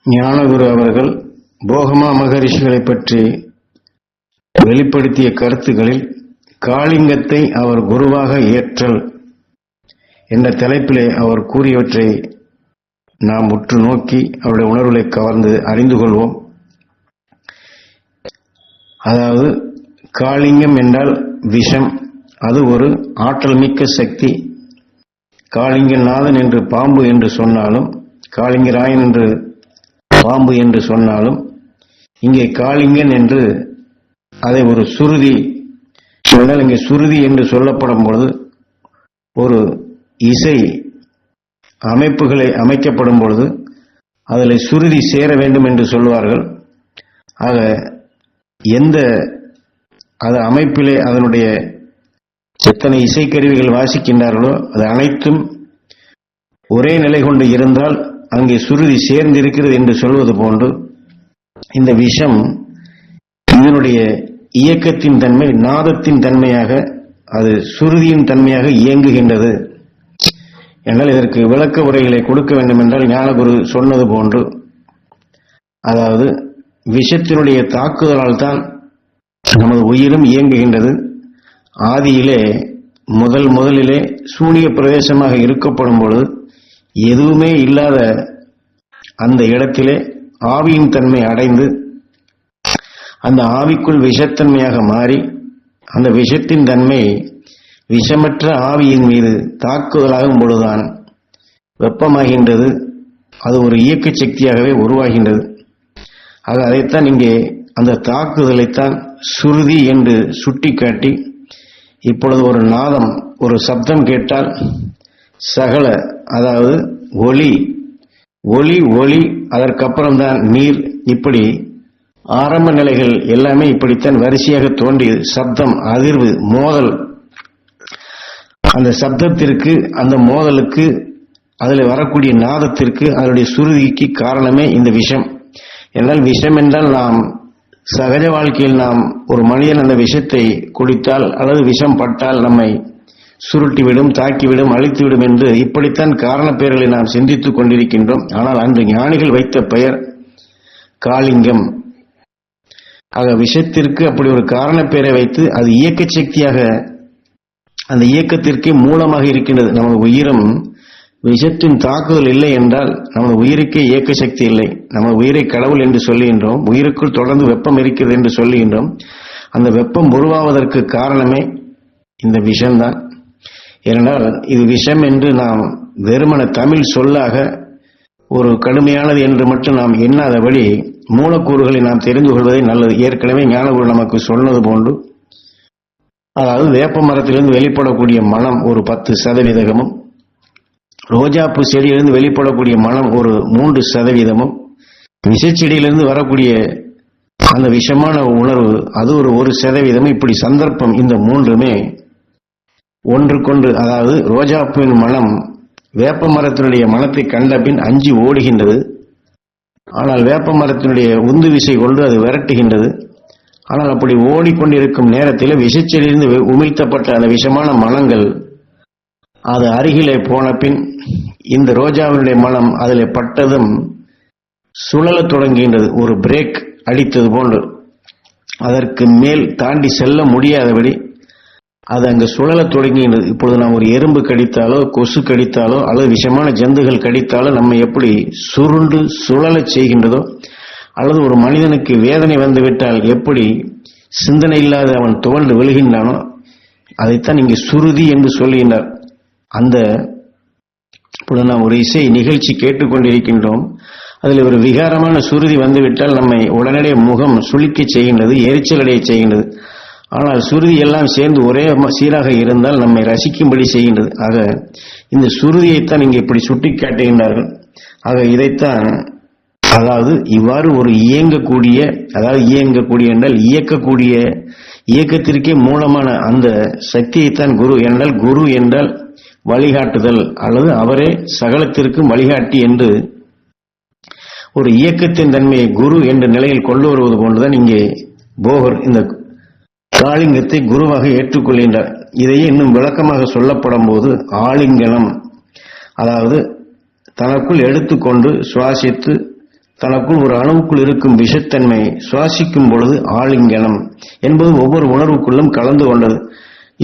ஞானகுரு அவர்கள் போகமா மகரிஷிகளை பற்றி வெளிப்படுத்திய கருத்துக்களில் காளிங்கத்தை அவர் குருவாக ஏற்றல் என்ற தலைப்பிலே அவர் கூறியவற்றை நாம் உற்று நோக்கி அவருடைய உணர்வுகளை கவர்ந்து அறிந்து கொள்வோம். அதாவது காளிங்கம் என்றால் விஷம், அது ஒரு ஆற்றல் மிக்க சக்தி. காளிங்கநாதன் என்று பாம்பு என்று சொன்னாலும், காளிங்கராயன் என்று பாம்பு என்று சொன்னாலும், இங்கே காளிங்கன் என்று அதை ஒரு சுருதி சொன்னால், இங்கே சுருதி என்று சொல்லப்படும் பொழுது ஒரு இசை அமைப்புகளை அமைக்கப்படும் பொழுது அதில் சுருதி சேர வேண்டும் என்று சொல்வார்கள். ஆக எந்த அது அமைப்பிலே அதனுடைய எத்தனை இசைக்கருவிகள் வாசிக்கின்றார்களோ அது அனைத்தும் ஒரே நிலை கொண்டு இருந்தால் அங்கே சுருதி சேர்ந்திருக்கிறது என்று சொல்வது போன்று இந்த விஷம் இதனுடைய இயக்கத்தின் தன்மை நாதத்தின் தன்மையாக, அது சுருதியின் தன்மையாக இயங்குகின்றது என்றால் இதற்கு விளக்க உரைகளை கொடுக்க வேண்டும் என்றால் ஞானகுரு சொன்னது போன்று, அதாவது விஷத்தினுடைய தாக்குதலால் தான் நமது உயிரும் இயங்குகின்றது. ஆதியிலே முதலிலே சூனிய பிரதேசமாக இருக்கப்படும் பொழுது எதுவுமே இல்லாத அந்த இடத்திலே ஆவியின் தன்மை அடைந்து அந்த ஆவிக்குள் விஷத்தன்மையாக மாறி அந்த விஷத்தின் தன்மை விஷமற்ற ஆவியின் மீது தாக்குதலாகும் பொழுதுதான் வெப்பமாகின்றது. அது ஒரு இயக்க சக்தியாகவே உருவாகின்றது. ஆக அதைத்தான் இங்கே அந்த தாக்குதலைத்தான் சுருதி என்று சுட்டிக்காட்டி, இப்பொழுது ஒரு நாதம் ஒரு சப்தம் கேட்டால் சகல, அதாவது ஒளி ஒளி ஒளி அதற்கப்புறம்தான் நீர், இப்படி ஆரம்ப நிலைகள் எல்லாமே இப்படித்தான் வரிசையாக தோன்றியது. சப்தம், அதிர்வு, மோதல், அந்த சப்தத்திற்கு அந்த மோதலுக்கு அதில் வரக்கூடிய நாதத்திற்கு அதனுடைய சுருதிக்கு காரணமே இந்த விஷம். என்றால் விஷம் என்றால் நாம் சகஜ வாழ்க்கையில் நாம் ஒரு மனிதன் அந்த விஷத்தை குடித்தால் அல்லது விஷம் பட்டால் நம்மை சுருட்டிவிடும், தாக்கிவிடும், அழித்துவிடும் என்று இப்படித்தான் காரண பெயர்களை நாம் சிந்தித்துக் கொண்டிருக்கின்றோம். ஆனால் அன்று ஞானிகள் வைத்த பெயர் காளிங்கம். ஆக விஷத்திற்கு அப்படி ஒரு காரண பெயரை வைத்து அது இயக்க சக்தியாக, அந்த இயக்கத்திற்கே மூலமாக இருக்கின்றது. நமது உயிரும் விஷத்தின் தாக்குதல் இல்லை என்றால் நமது உயிருக்கே இயக்க சக்தி இல்லை. நமது உயிரை கடவுள் என்று சொல்லுகின்றோம், உயிருக்குள் தொடர்ந்து வெப்பம் இருக்கிறது என்று சொல்லுகின்றோம். அந்த வெப்பம் உருவாவதற்கு காரணமே இந்த விஷம்தான். ஏனென்றால் இது விஷம் என்று நாம் வெறுமன தமிழ் சொல்லாக ஒரு கடுமையானது என்று மட்டும் நாம் எண்ணாதபடி மூலக்கூறுகளை நாம் தெரிந்து கொள்வதே நல்லது. ஏற்கனவே ஞானகுரு நமக்கு சொன்னது போன்று, அதாவது வேப்ப மரத்திலிருந்து வெளிப்படக்கூடிய மனம் ஒரு 10%, ரோஜாப்பூ செடியிலிருந்து வெளிப்படக்கூடிய மனம் ஒரு 3%, விஷச்செடியிலிருந்து வரக்கூடிய அந்த விஷமான உணர்வு அது ஒரு 1%. இப்படி சந்தர்ப்பம் இந்த மூன்றுமே ஒன்றுக்கொன்று, அதாவது ரோஜாப்பூவின் மனம் வேப்ப மரத்தினுடைய மனத்தை கண்ட பின் அஞ்சி ஓடுகின்றது. ஆனால் வேப்ப மரத்தினுடைய உந்து விசை கொண்டு அது விரட்டுகின்றது. ஆனால் அப்படி ஓடிக்கொண்டிருக்கும் நேரத்தில் விஷச்செடியிலிருந்து உமிழ்த்தப்பட்ட அந்த விஷமான மனங்கள் அது அருகிலே போன பின் இந்த ரோஜாவினுடைய மனம் அதில் பட்டதும் சுழல தொடங்குகின்றது. ஒரு பிரேக் அடித்தது போன்று அதற்கு மேல் தாண்டி செல்ல முடியாதபடி அது அங்கு சுழல தொடங்குகின்றது. இப்பொழுது நாம் ஒரு எறும்பு கடித்தாலோ, கொசு கடித்தாலோ அல்லது விஷமான ஜந்துகள் கடித்தாலோ நம்மை எப்படி சுருண்டு சுழல செய்கின்றதோ, அல்லது ஒரு மனிதனுக்கு வேதனை வந்துவிட்டால் எப்படி சிந்தனை இல்லாத அவன் துவண்டு விழுகின்றானோ, அதைத்தான் இங்கு சுருதி என்று சொல்லுகின்றார். அந்த இப்பொழுது நாம் ஒரு இசை நிகழ்ச்சி கேட்டுக்கொண்டிருக்கின்றோம், அதில் ஒரு விகாரமான சுருதி வந்துவிட்டால் நம்மை உடனடியே முகம் சுளிக்க செய்கின்றது, எரிச்சல் அடைய செய்கின்றது. ஆனால் சுருதி எல்லாம் சேர்ந்து ஒரே சீராக இருந்தால் நம்மை ரசிக்கும்படி செய்கின்றது. ஆக இந்த சுருதியைத்தான் இங்கே இப்படி சுட்டி காட்டுகின்றார்கள். ஆக இதைத்தான், அதாவது இவ்வாறு ஒரு இயங்கக்கூடிய, அதாவது இயங்கக்கூடிய என்றால் இயக்கக்கூடிய, இயக்கத்திற்கே மூலமான அந்த சக்தியைத்தான் குரு என்றால், குரு என்றால் வழிகாட்டுதல் அல்லது அவரே சகலத்திற்கும் வழிகாட்டி என்று ஒரு இயக்கத்தின் தன்மையை குரு என்ற நிலையில் கொண்டு வருவது போன்றுதான் இங்கே போகர் இந்த காளிங்கத்தை குருவாக ஏற்றுக்கொள்கின்றார். இதையே இன்னும் விளக்கமாக சொல்லப்படும் போது ஆலிங்கனம், அதாவது தனக்குள் எடுத்துக்கொண்டு சுவாசித்து தனக்குள் ஒரு அணுவுக்குள் இருக்கும் விஷத்தன்மை சுவாசிக்கும் பொழுது ஆலிங்கனம் என்பது ஒவ்வொரு உணர்வுக்குள்ளும் கலந்து கொண்டது.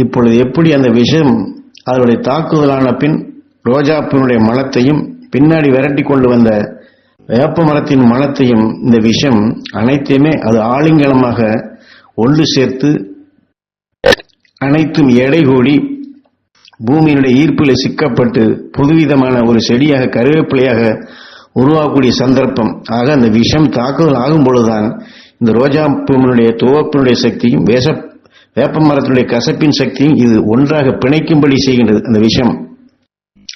இப்பொழுது எப்படி அந்த விஷம் அதனுடைய தாக்குதலான பின் ரோஜாப்பினுடைய மனத்தையும் பின்னாடி விரட்டி கொண்டு வந்த வேப்ப மரத்தின் மனத்தையும் இந்த விஷம் அனைத்தையுமே அது ஆலிங்கனமாக ஒன்று சேர்த்து அனைத்தும் எடை கூடி பூமியினுடைய ஈர்ப்பில் சிக்கப்பட்டு புதுவிதமான ஒரு செடியாக கருவேப்பிலையாக உருவாகக்கூடிய சந்தர்ப்பம். ஆக அந்த விஷம் தாக்குதல் ஆகும் பொழுதுதான் இந்த ரோஜா பூமியினுடைய துவப்பினுடைய சக்தியும் வேப்ப மரத்தினுடைய கசப்பின் சக்தியும் இது ஒன்றாக பிணைக்கும்படி செய்கின்றது. அந்த விஷம்,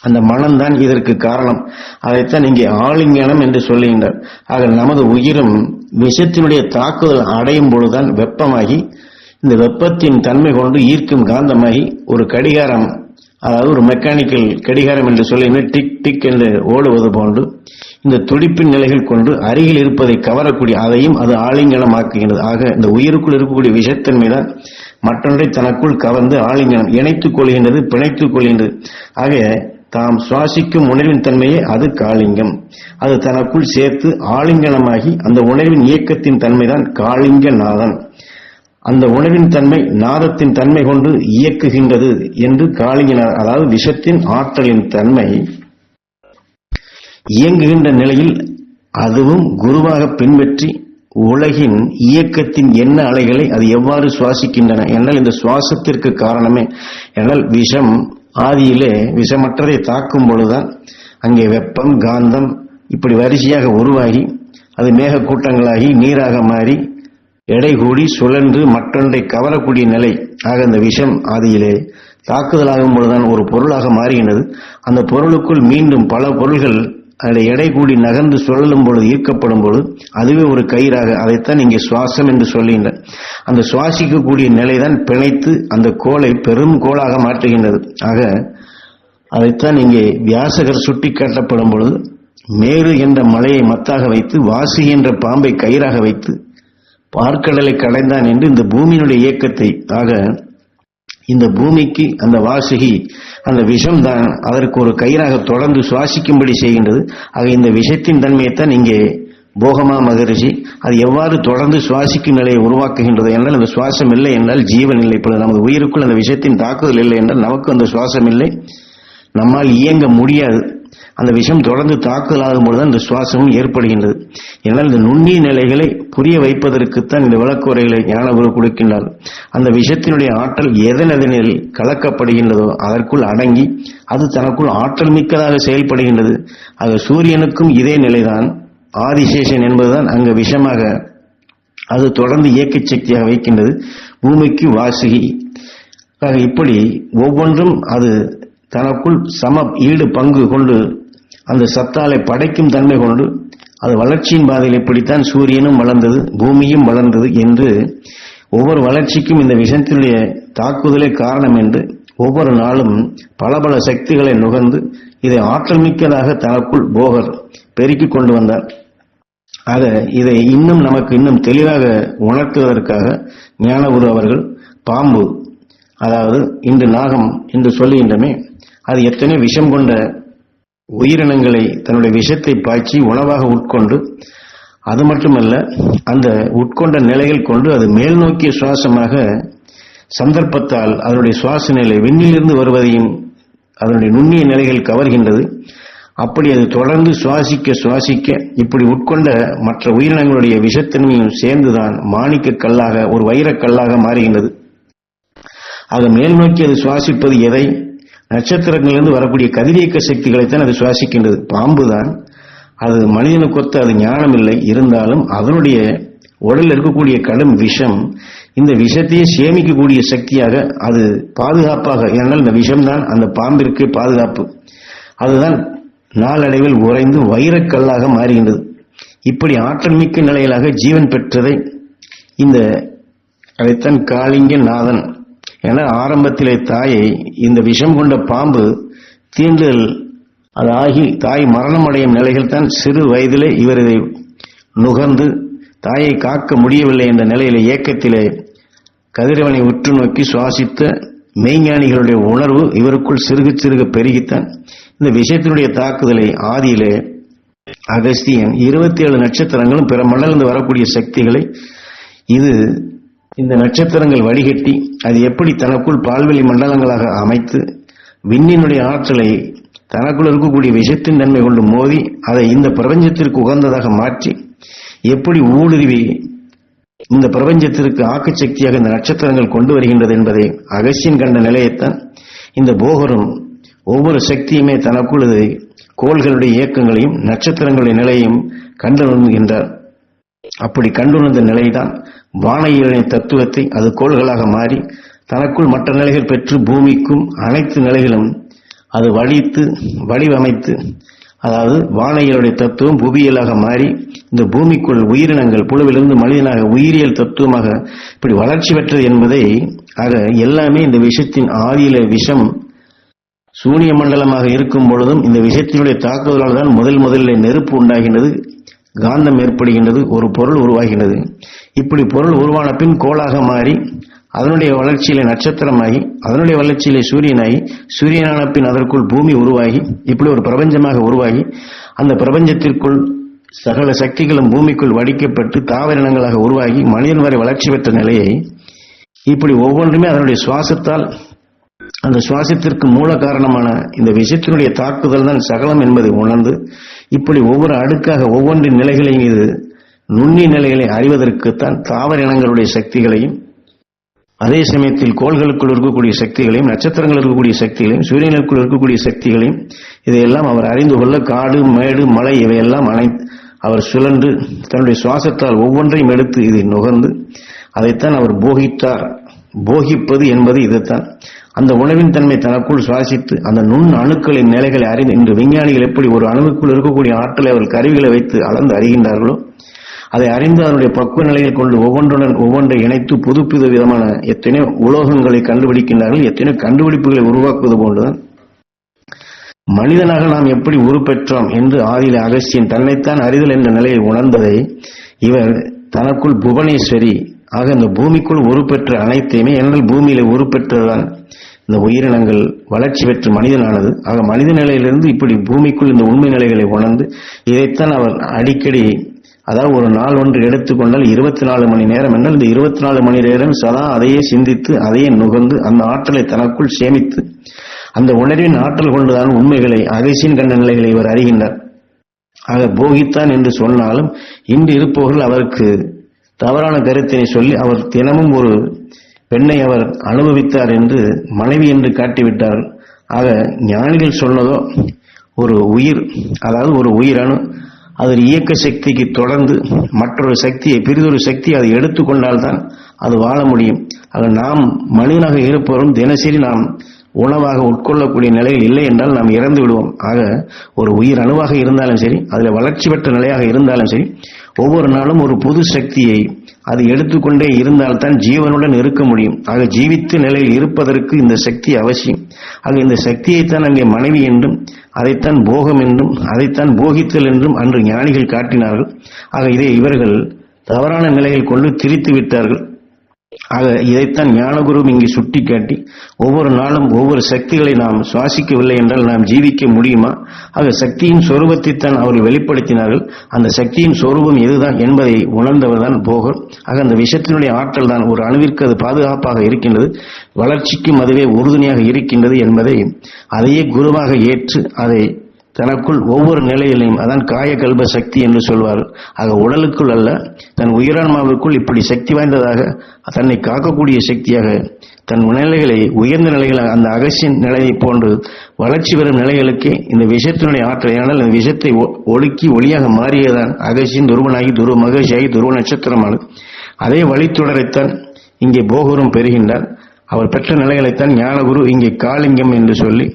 அந்த மனம்தான் இதற்கு காரணம். அதைத்தான் இங்கே ஆலிங்கனம் என்று சொல்லுகின்றார். ஆக நமது உயிரும் விஷத்தினுடைய தாக்குதல் அடையும் பொழுதுதான் வெப்பமாகி இந்த வெப்பத்தின் தன்மை கொண்டு ஈர்க்கும் காந்தமாகி ஒரு கடிகாரம், அதாவது ஒரு மெக்கானிக்கல் கடிகாரம் என்று சொல்லி டிக் டிக் என்று ஓடுவது போன்று இந்த துடிப்பின் நிலைகள் கொண்டு அருகில் இருப்பதை கவரக்கூடிய அதையும் அது ஆலிங்கனமாக்குகின்றது. ஆக இந்த உயிருக்குள் இருக்கக்கூடிய விஷத்தன்மை தான் மற்றொன்றை தனக்குள் கவர்ந்து ஆலிங்கனம் இணைத்துக் கொள்கின்றது, பிணைத்துக் கொள்கின்றது. ஆக தாம் சுவாசிக்கும் உணர்வின் தன்மையே அது காளிங்கம். அது தனக்குள் சேர்த்து ஆலிங்கனமாகி அந்த உணர்வின் இயக்கத்தின் தன்மைதான் காளிங்க நாதன். அந்த உணர்வின் தன்மை நாதத்தின் தன்மை கொண்டு இயக்குகின்றது என்று காளிங்கனார், அதாவது விஷத்தின் ஆற்றலின் தன்மை இயங்குகின்ற நிலையில் அதுவும் குருவாக பின்பற்றி உலகின் இயக்கத்தின் எண்ண அலைகளை அது எவ்வாறு சுவாசிக்கின்றன என்றால் இந்த சுவாசத்திற்கு காரணமே என்றால் விஷம் ஆதியிலே விஷமற்றதை தாக்கும் பொழுதுதான் அங்கே வெப்பம் காந்தம் இப்படி வரிசையாக உருவாகி அது மேகக்கூட்டங்களாகி நீராக மாறி எடை கூடி சுழன்று மற்றொன்றை கவரக்கூடிய நிலை. ஆக அந்த விஷம் ஆதியிலே தாக்குதலாகும் பொழுதுதான் ஒரு பொருளாக மாறுகின்றது. அந்த பொருளுக்குள் மீண்டும் பல பொருள்கள் அதில் எடை கூடி நகர்ந்து சுழலும் பொழுது ஈர்க்கப்படும் பொழுது அதுவே ஒரு கயிறாக, அதைத்தான் இங்கே சுவாசம் என்று சொல்லுகின்ற அந்த சுவாசிக்கக்கூடிய நிலைதான் பிணைத்து அந்த கோளை பெரும் கோளாக மாற்றுகின்றது. ஆக அதைத்தான் இங்கே வியாசகர் சுட்டி காட்டப்படும் பொழுது மேரு என்ற மலையை மத்தாக வைத்து வாசி என்ற பாம்பை கயிறாக வைத்து பார்க்கடலை கடைந்தான் என்று இந்த பூமியினுடைய இயக்கத்தை, ஆக இந்த பூமிக்கு அந்த வாசுகி அந்த விஷம் தான் அதற்கு ஒரு கயிறாக தொடர்ந்து சுவாசிக்கும்படி செய்கின்றது. ஆக இந்த விஷத்தின் தன்மையைத்தான் இங்கே போகமா மகரிஷி அது எவ்வாறு தொடர்ந்து சுவாசிக்கும் நிலையை உருவாக்குகின்றது என்றால் அந்த சுவாசம் இல்லை என்றால் ஜீவன் இல்லை. இப்பொழுது நமது உயிருக்குள் அந்த விஷத்தின் தாக்குதல் இல்லை என்றால் நமக்கு அந்த சுவாசம் இல்லை, நம்மால் இயங்க முடியாது. அந்த விஷம் தொடர்ந்து தாக்குதல் ஆகும்போது அந்த சுவாசமும் ஏற்படுகின்றது. என்னால் இந்த நுண்ணிய நிலைகளை புரிய வைப்பதற்குத்தான் இந்த விளக்குரைகளை ஞானகுரு கொடுக்கின்றார். அந்த விஷத்தினுடைய ஆற்றல் எதனெதனில் கலக்கப்படுகின்றதோ அதற்குள் அடங்கி அது தனக்குள் ஆற்றல் மிக்கதாக செயல்படுகின்றது. ஆக சூரியனுக்கும் இதே நிலைதான், ஆதிசேஷன் என்பதுதான் அங்கு விஷமாக அது தொடர்ந்து இயக்க சக்தியாக வைக்கின்றது. பூமிக்கு வாசுகி. ஆக இப்படி ஒவ்வொன்றும் அது தனக்குள் சம ஈடு பங்கு கொண்டு அந்த சத்தாலை படைக்கும் தன்மை கொண்டு அது வளர்ச்சியின் பாதையில் இப்படித்தான் சூரியனும் வளர்ந்தது பூமியும் வளர்ந்தது என்று ஒவ்வொரு வளர்ச்சிக்கும் இந்த விஷத்தினுடைய தாக்குதலே காரணம் என்று ஒவ்வொரு நாளும் பல பல சக்திகளை நுகர்ந்து இதை ஆற்றல் மிக்கதாக தனக்குள் போகர் பெருக்கிக் கொண்டு வந்தார். ஆக இதை நமக்கு இன்னும் தெளிவாக உணர்த்துவதற்காக ஞானகுரு அவர்கள் பாம்பு, அதாவது இன்று நாகம் என்று சொல்லுகின்றமே, அது எத்தனை விஷம் கொண்ட உயிரினங்களை தன்னுடைய விஷத்தை பாய்ச்சி உணவாக உட்கொண்டு, அது மட்டுமல்ல அந்த உட்கொண்ட நிலைகள் கொண்டு அது மேல் நோக்கிய சுவாசமாக சந்தர்ப்பத்தால் அதனுடைய சுவாச நிலை விண்ணிலிருந்து வருவதையும் அதனுடைய நுண்ணிய நிலைகள் கவர்கின்றது. அப்படி அது தொடர்ந்து சுவாசிக்க இப்படி உட்கொண்ட மற்ற உயிரினங்களுடைய விஷத்தன்மையும் சேர்ந்துதான் மாணிக்க கல்லாக ஒரு வைரக்கல்லாக மாறுகின்றது. ஆக மேல் நோக்கி அது சுவாசிப்பது எதை? நட்சத்திரங்களிலிருந்து வரக்கூடிய கதிரியக்க சக்திகளைத்தான் அது சுவாசிக்கின்றது. பாம்பு தான், அது மனிதனுக்கு ஒத்த அது ஞானம் இல்லை, இருந்தாலும் அதனுடைய உடலில் இருக்கக்கூடிய கடும் விஷம் இந்த விஷத்தையே சேமிக்கக்கூடிய சக்தியாக அது பாதுகாப்பாக, ஏனால் இந்த விஷம்தான் அந்த பாம்பிற்கு பாதுகாப்பு. அதுதான் நாளடைவில் உறைந்து வைரக்கல்லாக மாறுகின்றது. இப்படி ஆற்றல் மிக்க நிலையிலாக ஜீவன் பெற்றதை அதைத்தான் காளிங்க நாதன் என ஆரம்பத்திலே தாயை இந்த விஷம் கொண்ட பாம்பு தீண்டல் அது ஆகி தாய் மரணம் அடையும் நிலைகள் தான் சிறு வயதிலே இவர் இதை நுகர்ந்து தாயை காக்க முடியவில்லை என்ற நிலையிலே ஏக்கத்திலே கதிரவனை உற்று நோக்கி சுவாசித்த மெய்ஞானிகளுடைய உணர்வு இவருக்குள் சிறுக சிறுக பெருகித்தான் இந்த விஷயத்தினுடைய தாக்குதலை ஆதியிலே அகஸ்தியன் 27 நட்சத்திரங்களும் பிற மண்டலிருந்து வரக்கூடிய சக்திகளை இந்த நட்சத்திரங்கள் வடிகட்டி அது எப்படி தனக்குள் பால்வெளி மண்டலங்களாக அமைத்து விண்ணினுடைய ஆற்றலை தனக்குள் இருக்கக்கூடிய விஷத்தின் தன்மை கொண்டு மோதி அதை இந்த பிரபஞ்சத்திற்கு உகந்ததாக மாற்றி எப்படி ஊடுருவி இந்த பிரபஞ்சத்திற்கு ஆக்க சக்தியாக இந்த நட்சத்திரங்கள் கொண்டு வருகின்றது என்பதை அகஸ்தியன் கண்ட நிலையைத்தான் இந்த போகரும் ஒவ்வொரு சக்தியுமே தனக்குள் கோள்களுடைய இயக்கங்களையும் நட்சத்திரங்களுடைய நிலையையும் கண்டுணர்கின்றார். அப்படி கண்டுணர்ந்த நிலைதான் வானியலின் தத்துவத்தை அது கோள்களாக மாறி தனக்குள் மற்ற நிலைகள் பெற்று பூமிக்கும் அனைத்து நிலைகளும் அது வடிவமைத்து, அதாவது வானியலுடைய தத்துவம் புவியியலாக மாறி இந்த பூமிக்குள் உயிரினங்கள் புழுவிலிருந்து மனிதனாக உயிரியல் தத்துவமாக இப்படி வளர்ச்சி பெற்றது என்பதை, ஆக எல்லாமே இந்த விஷத்தின் ஆதியில விஷம் சூனிய மண்டலமாக இருக்கும் பொழுதும் இந்த விஷத்தினுடைய தாக்குதலால் தான் முதலில் நெருப்பு உண்டாகின்றது, காந்தம் ஏற்படுகின்றது, ஒரு பொருள் உருவாகின்றது. இப்படி பொருள் உருவான பின் கோளாக மாறி அதனுடைய வளர்ச்சியிலே நட்சத்திரமாகி அதனுடைய வளர்ச்சியிலே சூரியனாகி சூரியனான பின் அதற்குள் பூமி உருவாகி இப்படி ஒரு பிரபஞ்சமாக உருவாகி அந்த பிரபஞ்சத்திற்குள் சகல சக்திகளும் பூமிக்குள் வடிக்கப்பட்டு தாவரினங்களாக உருவாகி மனிதன் வரை வளர்ச்சி பெற்ற நிலையை இப்படி ஒவ்வொன்றுமே அதனுடைய சுவாசத்தால் அந்த சுவாசத்திற்கு மூல காரணமான இந்த விஷத்தினுடைய தாக்குதல் தான் சகலம் என்பதை உணர்ந்து இப்படி ஒவ்வொரு அடுக்காக ஒவ்வொன்றின் நிலைகளையும் இது நுண்ணி நிலைகளை அறிவதற்குத்தான் தாவர இனங்களுடைய சக்திகளையும் அதே சமயத்தில் கோள்களுக்குள் இருக்கக்கூடிய சக்திகளையும் நட்சத்திரங்கள் இருக்கக்கூடிய சக்திகளையும் சூரியனுக்குள் இருக்கக்கூடிய சக்திகளையும் இதையெல்லாம் அவர் அறிந்து கொள்ள காடு மேடு மலை இவையெல்லாம் அவர் சுழன்று தன்னுடைய சுவாசத்தால் ஒவ்வொன்றையும் எடுத்து இதை நுகர்ந்து அதைத்தான் அவர் போகித்தார். போகிப்பது என்பது இதுதான். அந்த உணவின் தன்மை தனக்குள் சுவாசித்து அந்த நுண் அணுக்களின் நிலைகளை அறிந்து இன்று விஞ்ஞானிகள் எப்படி ஒரு அணுவுக்குள் இருக்கக்கூடிய ஆற்றலை அவர் கருவிகளை வைத்து அளந்து அறிகின்றார்களோ அதை அறிந்து அதனுடைய பக்குவ நிலையில் கொண்டு ஒவ்வொன்றுடன் ஒவ்வொன்றை இணைத்து புதுப்பித விதமான எத்தனையோ உலோகங்களை கண்டுபிடிக்கின்றார்கள். எத்தனையோ கண்டுபிடிப்புகளை உருவாக்குவது போன்றுதான் மனிதனாக நாம் எப்படி உருப்பெற்றோம் என்று ஆதியில அகஸ்தியன் தன்னைத்தான் அறிதல் என்ற நிலையை உணர்ந்ததை இவர் தனக்குள் புவனேஸ்வரி ஆக இந்த பூமிக்குள் உருப்பெற்ற அனைத்தையுமே என்னால் பூமியில உருப்பெற்றதுதான் இந்த உயிரினங்கள் வளர்ச்சி பெற்று மனிதனானது. ஆக மனித நிலையிலிருந்து இப்படி பூமிக்குள் இந்த உண்மை நிலைகளை உணர்ந்து இதைத்தான் அவர் அடிக்கடி, அதாவது ஒரு நாள் ஒன்று எடுத்துக்கொண்டால் 24 மணி நேரம் என்றால் இந்த 24 மணி நேரம் சதா அதையே சிந்தித்து அதையே நுகர்ந்து அந்த ஆற்றலை தனக்குள் சேமித்து அந்த உணர்வின் ஆற்றல் கொண்டுதான் உண்மைகளை அகஸ்தியன் கண்ட நிலைகளை இவர் அறிகின்றார். ஆக போகித்தான் என்று சொன்னாலும் இன்று இருப்பவர்கள் அவருக்கு தவறான கருத்தினை சொல்லி அவர் தினமும் ஒரு பெண்ணை அவர் அனுபவித்தார் என்று மனைவி என்று காட்டிவிட்டார்கள். ஆக ஞானிகள் சொன்னதோ ஒரு உயிர், அதாவது ஒரு உயிரணு அதில் இயக்க சக்திக்கு தொடர்ந்து மற்றொரு சக்தியை பிரிதொரு சக்தி அதை எடுத்துக்கொண்டால்தான் அது வாழ முடியும். ஆக நாம் மனிதனாக இருப்பவரும் தினசரி நாம் உணவாக உட்கொள்ளக்கூடிய நிலையில் இல்லை என்றால் நாம் இறந்து விடுவோம். ஆக ஒரு உயிர் அணுவாக இருந்தாலும் சரி, அதில் வளர்ச்சி பெற்ற நிலையாக இருந்தாலும் சரி, ஒவ்வொரு நாளும் ஒரு புது சக்தியை அது எடுத்துக்கொண்டே இருந்தால்தான் ஜீவனுடன் இருக்க முடியும். ஆக ஜீவித்த நிலையில் இருப்பதற்கு இந்த சக்தி அவசியம். ஆக இந்த சக்தியைத்தான் அங்கே மனைவி என்றும் அதைத்தான் போகம் என்றும் அதைத்தான் போகித்தல் என்றும் அன்று ஞானிகள் காட்டினார்கள். ஆக இதை இவர்கள் தவறான நிலையில் கொண்டு திரித்து விட்டார்கள். ஆக இதைத்தான் ஞானகுரு இங்கு சுட்டி காட்டி ஒவ்வொரு நாளும் ஒவ்வொரு சக்திகளை நாம் சுவாசிக்கவில்லை என்றால் நாம் ஜீவிக்க முடியுமா? ஆக சக்தியின் சொரூபத்தைத்தான் அவர்கள் வெளிப்படுத்தினார்கள். அந்த சக்தியின் சொரூபம் எதுதான் என்பதை உணர்ந்தவர் தான் போகர். ஆக அந்த விஷயத்தினுடைய ஆற்றல் தான் ஒரு அணுவிற்கு அது பாதுகாப்பாக இருக்கின்றது, வளர்ச்சிக்கும் அதுவே உறுதுணையாக இருக்கின்றது என்பதை அதையே குருவாக ஏற்று அதை தனக்குள் ஒவ்வொரு நிலையிலையும் அதான் காய கல்ப சக்தி என்று சொல்வார்கள். ஆக உடலுக்குள் அல்ல, தன் உயிரான்மாவிற்குள் இப்படி சக்தி வாய்ந்ததாக தன்னை காக்கக்கூடிய சக்தியாக தன் நிலைகளை உயர்ந்த நிலைகளாக அந்த அகஸ்தியன் நிலையை போன்று வளர்ச்சி பெறும் நிலைகளுக்கே இந்த விஷத்தினுடைய ஆற்றல். ஏனால் இந்த விஷத்தை ஒடுக்கி ஒளியாக மாறியதான் அகஸ்தியன் துருவனாகி துருவ மகிழ்ச்சியாகி துருவ நட்சத்திரமானது. அதே வழித்தொடரைத்தான் இங்கே போகரும் பெறுகின்றார். அவர் பெற்ற நிலைகளைத்தான் ஞானகுரு இங்கே காளிங்கம் என்று சொல்லி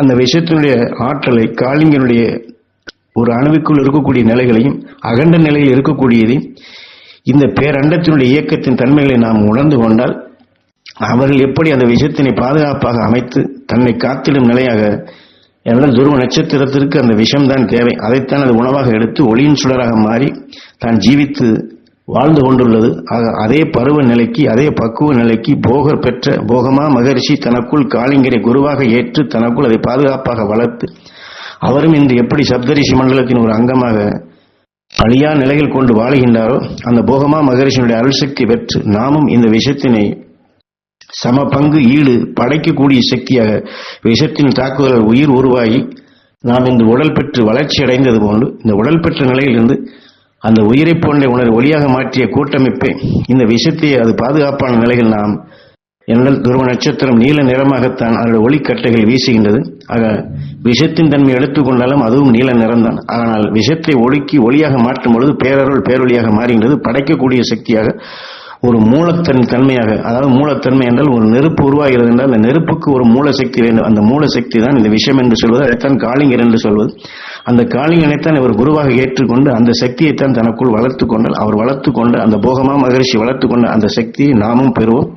அந்த விஷயத்தினுடைய ஆற்றலை காளிங்கனுடைய ஒரு அணுவிற்குள் இருக்கக்கூடிய நிலைகளையும் அகண்ட நிலையில் இருக்கக்கூடியதையும் இந்த பேரண்டத்தினுடைய இயக்கத்தின் தன்மைகளை நாம் உணர்ந்து கொண்டால் அவர்கள் எப்படி அந்த விஷயத்தினை பாதுகாப்பாக அமைத்து தன்னை காத்திடும் நிலையாக, என்றால் துருவ நட்சத்திரத்திற்கு அந்த விஷம்தான் தேவை, அதைத்தான் அது உணவாக எடுத்து ஒளியின் சுடராக மாறி தான் ஜீவித்து வாழ்ந்து கொண்டுள்ளது. அதே பருவ நிலைக்கு அதே பக்குவ நிலைக்கு போகர் பெற்ற போகமா மகரிஷி தனக்குள் காளிங்கரை குருவாக ஏற்று தனக்குள் அதை பாதுகாப்பாக வளர்த்து அவரும் இன்று எப்படி சப்தரிஷி மண்டலத்தின் ஒரு அங்கமாக அழியா நிலையில் கொண்டு வாழுகின்றாரோ, அந்த போகமா மகரிஷியினுடைய அருள் சக்தி பெற்று நாமும் இந்த விஷத்தினை சம பங்கு ஈடு படைக்கக்கூடிய சக்தியாக விஷத்தின் தாக்குதல் உயிர் உருவாகி நாம் இந்த உடல் பெற்று வளர்ச்சி அடைந்தது போன்று இந்த உடல் பெற்ற நிலையிலிருந்து அந்த உயிரை போன்ற உணர்வு ஒளியாக மாற்றிய கூட்டமைப்பை இந்த விஷத்தை அது பாதுகாப்பான நிலையில் நாம் என்றால் துருவ நட்சத்திரம் நீல நிறமாகத்தான் அதோட ஒளிக்கட்டைகள் வீசுகின்றது. ஆக விஷத்தின் தன்மை எடுத்துக்கொண்டாலும் அதுவும் நீல நிறம்தான். ஆனால் விஷத்தை ஒடுக்கி ஒளியாக மாற்றும் பொழுது பேரருள் பேரொளியாக மாறுகின்றது. படைக்கக்கூடிய சக்தியாக ஒரு மூலத்தன்மையாக, அதாவது மூலத்தன்மை என்றால் ஒரு நெருப்பு உருவாகிறது என்றால் அந்த நெருப்புக்கு ஒரு மூலசக்தி வேண்டும். அந்த மூலசக்தி தான் இந்த விஷயம் என்று சொல்வது. அதைத்தான் காளிங்கர் என்று சொல்வது. அந்த காளிங்கனைத்தான் இவர் குருவாக ஏற்றுக்கொண்டு அந்த சக்தியைத்தான் தனக்குள் வளர்த்து கொண்டால் அவர் வளர்த்து கொண்ட அந்த போகமா மகரிஷி வளர்த்து கொண்ட அந்த சக்தியை நாமும் பெறுவோம்.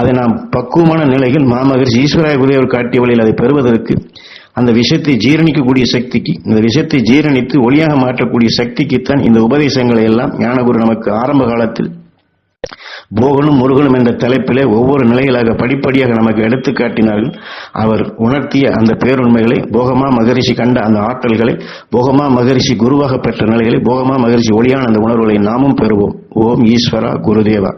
அதை நாம் பக்குவமான நிலையில் மாமகரிஷி ஈஸ்வராய குருவர் காட்டிய வழியில் அதை பெறுவதற்கு அந்த விஷத்தை ஜீரணிக்கக்கூடிய சக்திக்கு, இந்த விஷத்தை ஜீரணித்து ஒளியாக மாற்றக்கூடிய சக்திக்குத்தான் இந்த உபதேசங்களை எல்லாம் ஞானகுரு நமக்கு ஆரம்ப காலத்தில் போகனும் முருகனும் என்ற தலைப்பிலே ஒவ்வொரு நிலைகளாக படிப்படியாக நமக்கு எடுத்து காட்டினார்கள். அவர் உணர்த்திய அந்த பேருண்மைகளை, போகமா மகரிஷி கண்ட அந்த ஆற்றல்களை, போகமா மகரிஷி குருவாக பெற்ற நிலைகளை, போகமா மகரிஷி ஒளியான அந்த உணர்வுகளை நாமும் பெறுவோம். ஓம் ஈஸ்வரா குருதேவா.